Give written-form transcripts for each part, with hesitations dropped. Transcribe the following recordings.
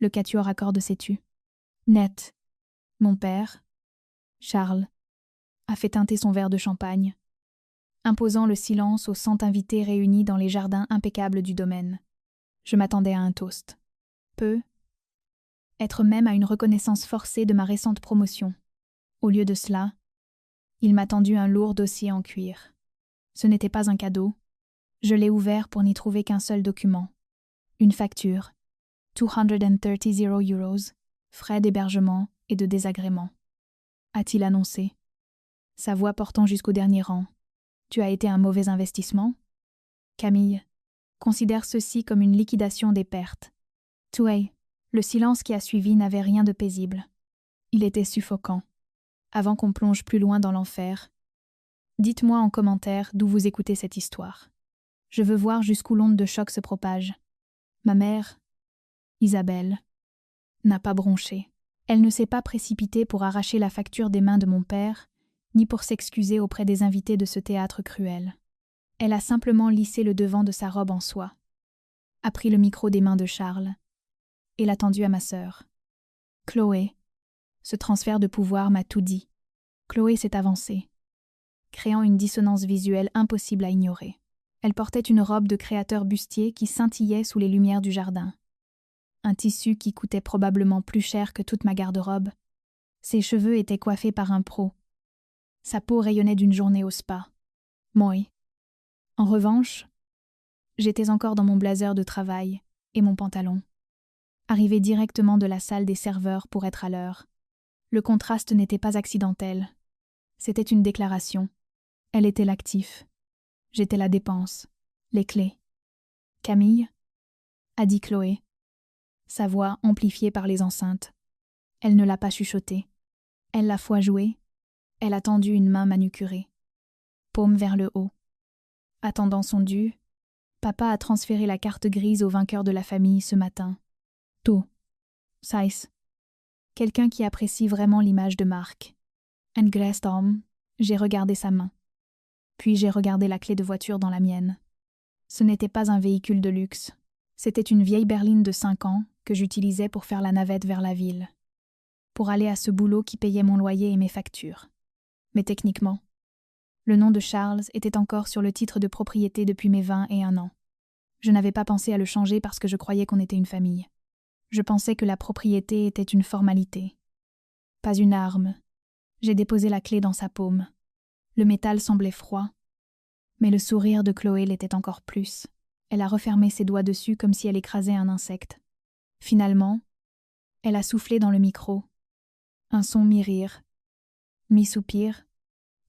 Le quatuor à cordes s'est tu. Net. Mon père, Charles, a fait teinter son verre de champagne, imposant le silence aux 100 invités réunis dans les jardins impeccables du domaine. Je m'attendais à un toast. Être même à une reconnaissance forcée de ma récente promotion. Au lieu de cela, il m'a tendu un lourd dossier en cuir. Ce n'était pas un cadeau. Je l'ai ouvert pour n'y trouver qu'un seul document. Une facture. 230 €, frais d'hébergement et de désagrément. A-t-il annoncé, sa voix portant jusqu'au dernier rang. Tu as été un mauvais investissement? Camille, considère ceci comme une liquidation des pertes. Touay, le silence qui a suivi n'avait rien de paisible. Il était suffocant. Avant qu'on plonge plus loin dans l'enfer, dites-moi en commentaire d'où vous écoutez cette histoire. Je veux voir jusqu'où l'onde de choc se propage. Ma mère, Isabelle, n'a pas bronché. Elle ne s'est pas précipitée pour arracher la facture des mains de mon père, ni pour s'excuser auprès des invités de ce théâtre cruel. Elle a simplement lissé le devant de sa robe en soie, a pris le micro des mains de Charles, et l'a tendu à ma sœur. Chloé, ce transfert de pouvoir m'a tout dit. Chloé s'est avancée, créant une dissonance visuelle impossible à ignorer. Elle portait une robe de créateur bustier qui scintillait sous les lumières du jardin. Un tissu qui coûtait probablement plus cher que toute ma garde-robe. Ses cheveux étaient coiffés par un pro. Sa peau rayonnait d'une journée au spa. Moi. En revanche, j'étais encore dans mon blazer de travail et mon pantalon. Arrivé directement de la salle des serveurs pour être à l'heure. Le contraste n'était pas accidentel. C'était une déclaration. Elle était l'actif. J'étais la dépense, les clés. Camille, a dit Chloé, sa voix amplifiée par les enceintes. Elle ne l'a pas chuchoté. Elle l'a foi jouée. Elle a tendu une main manucurée. Paume vers le haut. Attendant son dû, papa a transféré la carte grise au vainqueur de la famille ce matin. Tôt. Sais. Quelqu'un qui apprécie vraiment l'image de marque. Un geste homme, j'ai regardé sa main. Puis j'ai regardé la clé de voiture dans la mienne. Ce n'était pas un véhicule de luxe. C'était une vieille berline de 5 ans que j'utilisais pour faire la navette vers la ville. Pour aller à ce boulot qui payait mon loyer et mes factures. Mais techniquement, le nom de Charles était encore sur le titre de propriété depuis mes 21 ans. Je n'avais pas pensé à le changer parce que je croyais qu'on était une famille. Je pensais que la propriété était une formalité. Pas une arme. J'ai déposé la clé dans sa paume. Le métal semblait froid, mais le sourire de Chloé l'était encore plus. Elle a refermé ses doigts dessus comme si elle écrasait un insecte. Finalement, elle a soufflé dans le micro. Un son mi-rire, mi-soupir.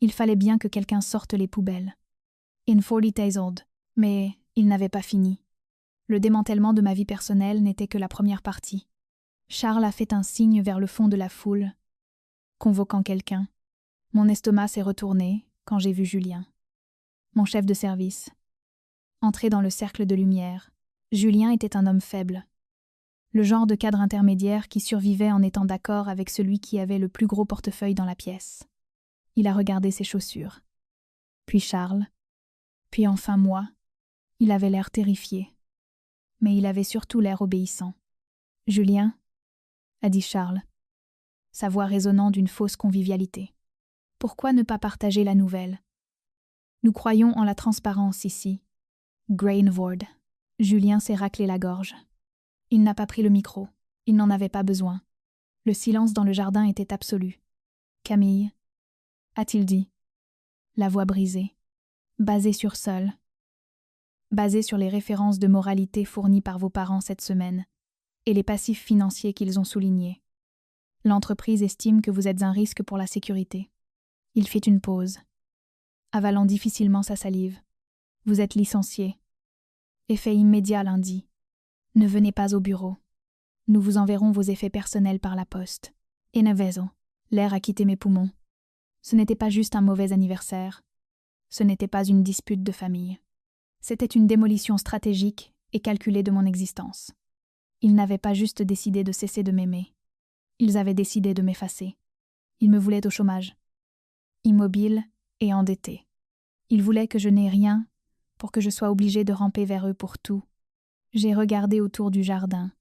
Il fallait bien que quelqu'un sorte les poubelles. In 40 days old. Mais il n'avait pas fini. Le démantèlement de ma vie personnelle n'était que la première partie. Charles a fait un signe vers le fond de la foule, convoquant quelqu'un. Mon estomac s'est retourné quand j'ai vu Julien. Mon chef de service. Entré dans le cercle de lumière, Julien était un homme faible. Le genre de cadre intermédiaire qui survivait en étant d'accord avec celui qui avait le plus gros portefeuille dans la pièce. Il a regardé ses chaussures. Puis Charles. Puis enfin moi. Il avait l'air terrifié. Mais il avait surtout l'air obéissant. « Julien » a dit Charles, sa voix résonnant d'une fausse convivialité. « Pourquoi ne pas partager la nouvelle? Nous croyons en la transparence ici. » Grainvord. Julien s'est raclé la gorge. Il n'a pas pris le micro. Il n'en avait pas besoin. Le silence dans le jardin était absolu. « Camille » a-t-il dit. La voix brisée. Basée sur seul. Basée sur les références de moralité fournies par vos parents cette semaine et les passifs financiers qu'ils ont soulignés. L'entreprise estime que vous êtes un risque pour la sécurité. Il fit une pause, avalant difficilement sa salive. Vous êtes licencié. Effet immédiat lundi. Ne venez pas au bureau. Nous vous enverrons vos effets personnels par la poste. Et Nevezo. L'air a quitté mes poumons. Ce n'était pas juste un mauvais anniversaire. Ce n'était pas une dispute de famille. C'était une démolition stratégique et calculée de mon existence. Ils n'avaient pas juste décidé de cesser de m'aimer. Ils avaient décidé de m'effacer. Ils me voulaient au chômage. Immobile et endetté. Ils voulaient que je n'ai rien pour que je sois obligée de ramper vers eux pour tout. J'ai regardé autour du jardin.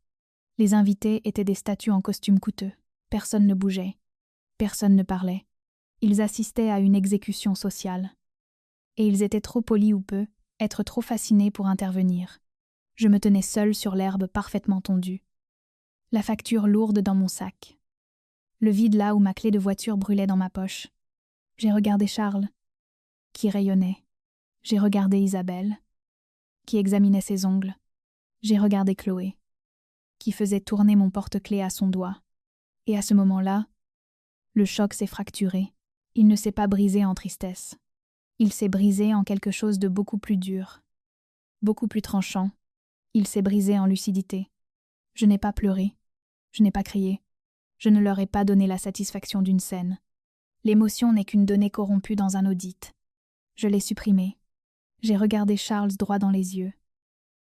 Les invités étaient des statues en costume coûteux. Personne ne bougeait. Personne ne parlait. Ils assistaient à une exécution sociale. Et ils étaient trop polis ou peu, être trop fascinés pour intervenir. Je me tenais seule sur l'herbe parfaitement tondue. La facture lourde dans mon sac. Le vide là où ma clé de voiture brûlait dans ma poche. J'ai regardé Charles, qui rayonnait. J'ai regardé Isabelle, qui examinait ses ongles. J'ai regardé Chloé, qui faisait tourner mon porte-clés à son doigt. Et à ce moment-là, le choc s'est fracturé. Il ne s'est pas brisé en tristesse. Il s'est brisé en quelque chose de beaucoup plus dur, beaucoup plus tranchant. Il s'est brisé en lucidité. Je n'ai pas pleuré. Je n'ai pas crié. Je ne leur ai pas donné la satisfaction d'une scène. L'émotion n'est qu'une donnée corrompue dans un audit. Je l'ai supprimée. J'ai regardé Charles droit dans les yeux.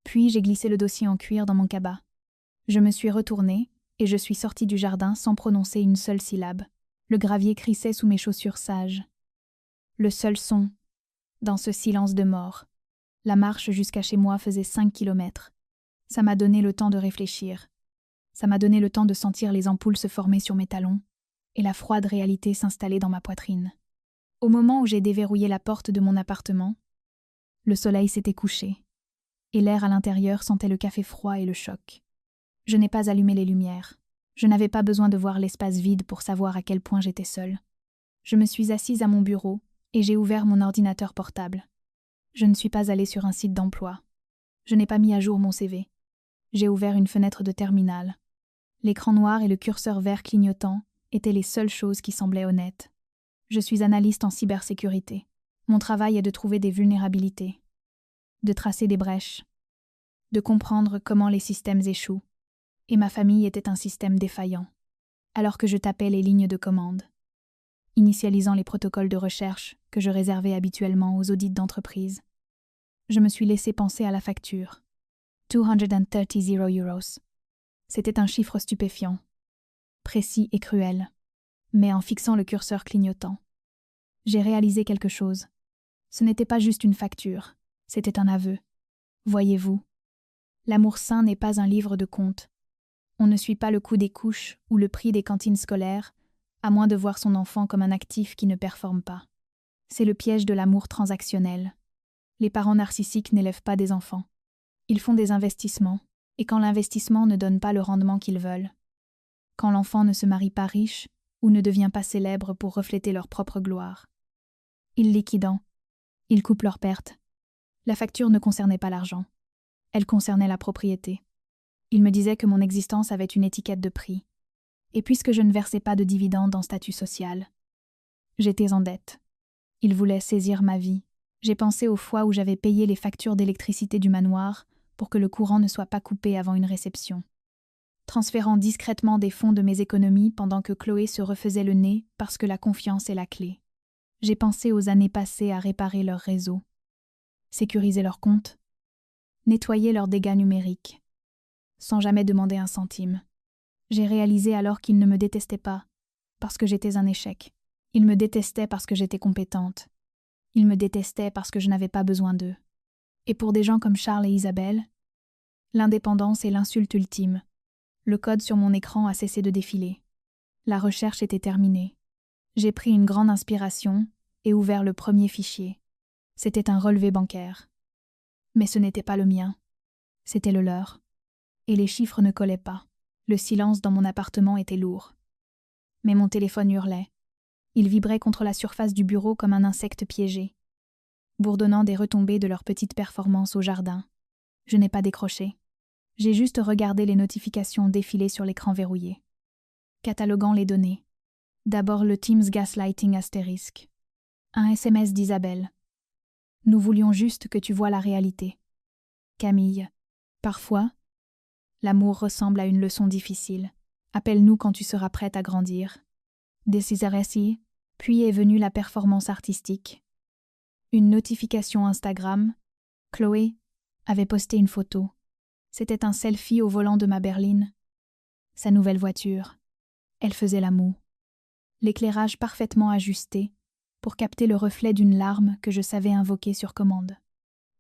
Puis j'ai glissé le dossier en cuir dans mon cabas. Je me suis retournée et je suis sortie du jardin sans prononcer une seule syllabe. Le gravier crissait sous mes chaussures sages. Le seul son, dans ce silence de mort. La marche jusqu'à chez moi faisait 5 kilomètres. Ça m'a donné le temps de réfléchir. Ça m'a donné le temps de sentir les ampoules se former sur mes talons et la froide réalité s'installer dans ma poitrine. Au moment où j'ai déverrouillé la porte de mon appartement, le soleil s'était couché et l'air à l'intérieur sentait le café froid et le choc. Je n'ai pas allumé les lumières. Je n'avais pas besoin de voir l'espace vide pour savoir à quel point j'étais seule. Je me suis assise à mon bureau et j'ai ouvert mon ordinateur portable. Je ne suis pas allée sur un site d'emploi. Je n'ai pas mis à jour mon CV. J'ai ouvert une fenêtre de terminal. L'écran noir et le curseur vert clignotant étaient les seules choses qui semblaient honnêtes. Je suis analyste en cybersécurité. Mon travail est de trouver des vulnérabilités, de tracer des brèches, de comprendre comment les systèmes échouent. Et ma famille était un système défaillant, alors que je tapais les lignes de commande, initialisant les protocoles de recherche que je réservais habituellement aux audits d'entreprise. Je me suis laissé penser à la facture. 230 €. C'était un chiffre stupéfiant, précis et cruel, mais en fixant le curseur clignotant. J'ai réalisé quelque chose. Ce n'était pas juste une facture, c'était un aveu. Voyez-vous, l'amour sain n'est pas un livre de comptes. On ne suit pas le coût des couches ou le prix des cantines scolaires, à moins de voir son enfant comme un actif qui ne performe pas. C'est le piège de l'amour transactionnel. Les parents narcissiques n'élèvent pas des enfants. Ils font des investissements, et quand l'investissement ne donne pas le rendement qu'ils veulent, quand l'enfant ne se marie pas riche ou ne devient pas célèbre pour refléter leur propre gloire, ils liquident, ils coupent leurs pertes. La facture ne concernait pas l'argent, elle concernait la propriété. Il me disait que mon existence avait une étiquette de prix. Et puisque je ne versais pas de dividendes en statut social, j'étais en dette. Il voulait saisir ma vie. J'ai pensé aux fois où j'avais payé les factures d'électricité du manoir pour que le courant ne soit pas coupé avant une réception, transférant discrètement des fonds de mes économies pendant que Chloé se refaisait le nez parce que la confiance est la clé. J'ai pensé aux années passées à réparer leur réseau, sécuriser leurs comptes, nettoyer leurs dégâts numériques, sans jamais demander un centime. J'ai réalisé alors qu'ils ne me détestaient pas, parce que j'étais un échec. Ils me détestaient parce que j'étais compétente. Ils me détestaient parce que je n'avais pas besoin d'eux. Et pour des gens comme Charles et Isabelle, l'indépendance est l'insulte ultime. Le code sur mon écran a cessé de défiler. La recherche était terminée. J'ai pris une grande inspiration et ouvert le premier fichier. C'était un relevé bancaire. Mais ce n'était pas le mien. C'était le leur. Et les chiffres ne collaient pas. Le silence dans mon appartement était lourd. Mais mon téléphone hurlait. Il vibrait contre la surface du bureau comme un insecte piégé, bourdonnant des retombées de leur petite performance au jardin. Je n'ai pas décroché. J'ai juste regardé les notifications défiler sur l'écran verrouillé. Cataloguant les données. D'abord le Teams Gaslighting astérisque. Un SMS d'Isabelle. Nous voulions juste que tu vois la réalité. Camille. Parfois, l'amour ressemble à une leçon difficile. Appelle-nous quand tu seras prête à grandir. Desideresi, puis est venue la performance artistique. Une notification Instagram. Chloé avait posté une photo. C'était un selfie au volant de ma berline. Sa nouvelle voiture. Elle faisait la moue. L'éclairage parfaitement ajusté pour capter le reflet d'une larme que je savais invoquer sur commande.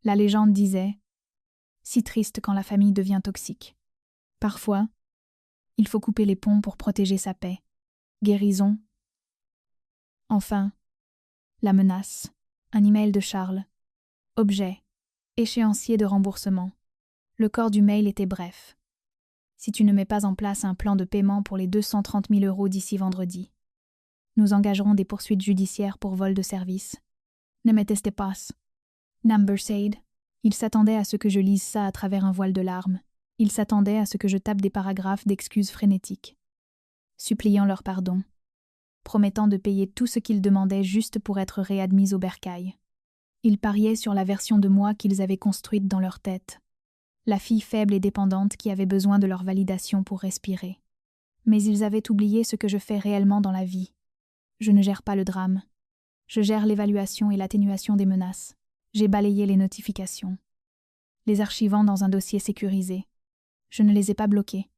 La légende disait « Si triste quand la famille devient toxique ». Parfois, Il faut couper les ponts pour protéger sa paix. Guérison. Enfin, la menace. Un email de Charles. Objet. Échéancier de remboursement. Le corps du mail était bref. Si tu ne mets pas en place un plan de paiement pour les 230 000 € d'ici vendredi, nous engagerons des poursuites judiciaires pour vol de service. Ne me testez pas. Numbersade. Il s'attendait à ce que je lise ça à travers un voile de larmes. Il s'attendait à ce que je tape des paragraphes d'excuses frénétiques, suppliant leur pardon, promettant de payer tout ce qu'ils demandaient juste pour être réadmis au bercail. Ils pariaient sur la version de moi qu'ils avaient construite dans leur tête, la fille faible et dépendante qui avait besoin de leur validation pour respirer. Mais ils avaient oublié ce que je fais réellement dans la vie. Je ne gère pas le drame. Je gère l'évaluation et l'atténuation des menaces. J'ai balayé les notifications, les archivant dans un dossier sécurisé. Je ne les ai pas bloqués.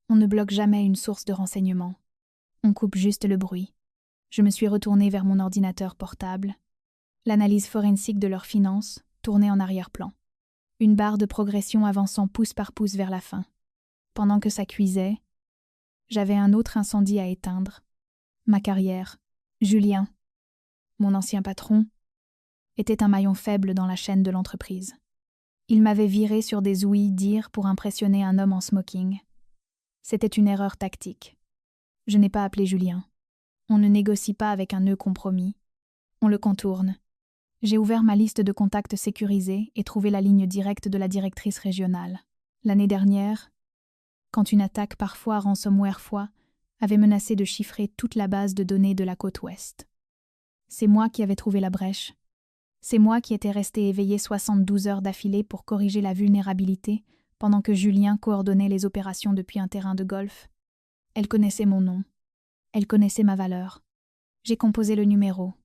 On ne bloque jamais une source de renseignement. On coupe juste le bruit. Je me suis retournée vers mon ordinateur portable. L'analyse forensique de leurs finances tournait en arrière-plan. Une barre de progression avançant pouce par pouce vers la fin. Pendant que ça cuisait, j'avais un autre incendie à éteindre. Ma carrière, Julien, mon ancien patron, était un maillon faible dans la chaîne de l'entreprise. Il m'avait viré sur des ouïs-dire pour impressionner un homme en smoking. C'était une erreur tactique. Je n'ai pas appelé Julien. On ne négocie pas avec un nœud compromis. On le contourne. J'ai ouvert ma liste de contacts sécurisés et trouvé la ligne directe de la directrice régionale. L'année dernière, quand une attaque parfois ransomware avait menacé de chiffrer toute la base de données de la côte ouest. C'est moi qui avais trouvé la brèche. C'est moi qui étais resté éveillé 72 heures d'affilée pour corriger la vulnérabilité pendant que Julien coordonnait les opérations depuis un terrain de golf. Elle connaissait mon nom. Elle connaissait ma valeur. J'ai composé le numéro.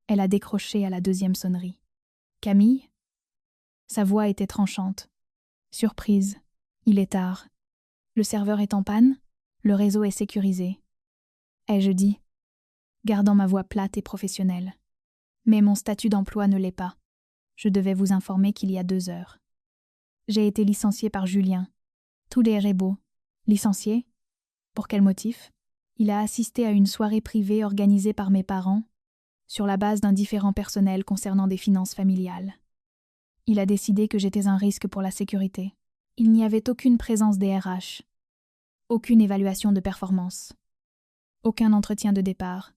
Elle a décroché à la deuxième sonnerie. Camille ? Sa voix était tranchante. Surprise. Il est tard. Le serveur est en panne ? Le réseau est sécurisé. Ai-je dit, gardant ma voix plate et professionnelle. Mais mon statut d'emploi ne l'est pas. Je devais vous informer qu'il y a 2 heures. J'ai été licenciée par Julien. Tous les rébeaux. Licencié ? Pour quel motif ? Il a assisté à une soirée privée organisée par mes parents, sur la base d'un différend personnel concernant des finances familiales. Il a décidé que j'étais un risque pour la sécurité. Il n'y avait aucune présence des RH, aucune évaluation de performance, aucun entretien de départ,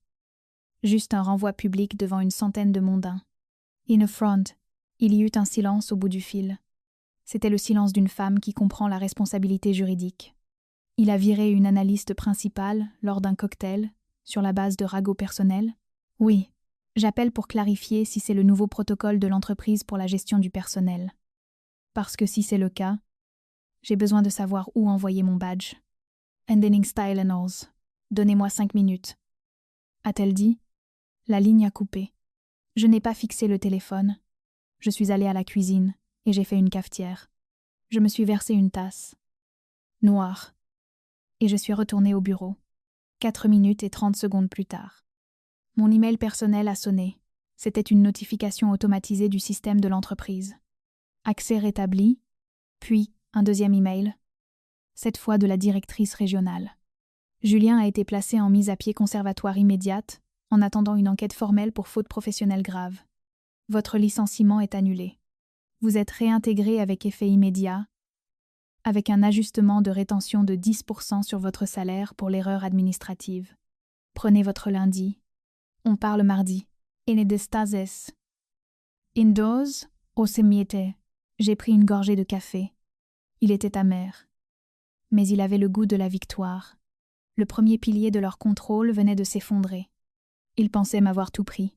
juste un renvoi public devant une centaine de mondains. In a front, il y eut un silence au bout du fil. C'était le silence d'une femme qui comprend la responsabilité juridique. Il a viré une analyste principale lors d'un cocktail sur la base de ragots personnels. Oui, j'appelle pour clarifier si c'est le nouveau protocole de l'entreprise pour la gestion du personnel. Parce que si c'est le cas, j'ai besoin de savoir où envoyer mon badge. Ending style and alls. Donnez-moi 5 minutes. A-t-elle dit ? La ligne a coupé. Je n'ai pas fixé le téléphone. Je suis allée à la cuisine et j'ai fait une cafetière. Je me suis versé une tasse. Noire. Et je suis retournée au bureau. 4 minutes et 30 secondes plus tard. Mon email personnel a sonné. C'était une notification automatisée du système de l'entreprise. Accès rétabli, puis un deuxième email, cette fois de la directrice régionale. Julien a été placé en mise à pied conservatoire immédiate, en attendant une enquête formelle pour faute professionnelle grave. Votre licenciement est annulé. Vous êtes réintégré avec effet immédiat, avec un ajustement de rétention de 10% sur votre salaire pour l'erreur administrative. Prenez votre lundi. On parle mardi. Enedestases. Indoors, au semiete. J'ai pris une gorgée de café. Il était amer. Mais il avait le goût de la victoire. Le premier pilier de leur contrôle venait de s'effondrer. Ils pensaient m'avoir tout pris.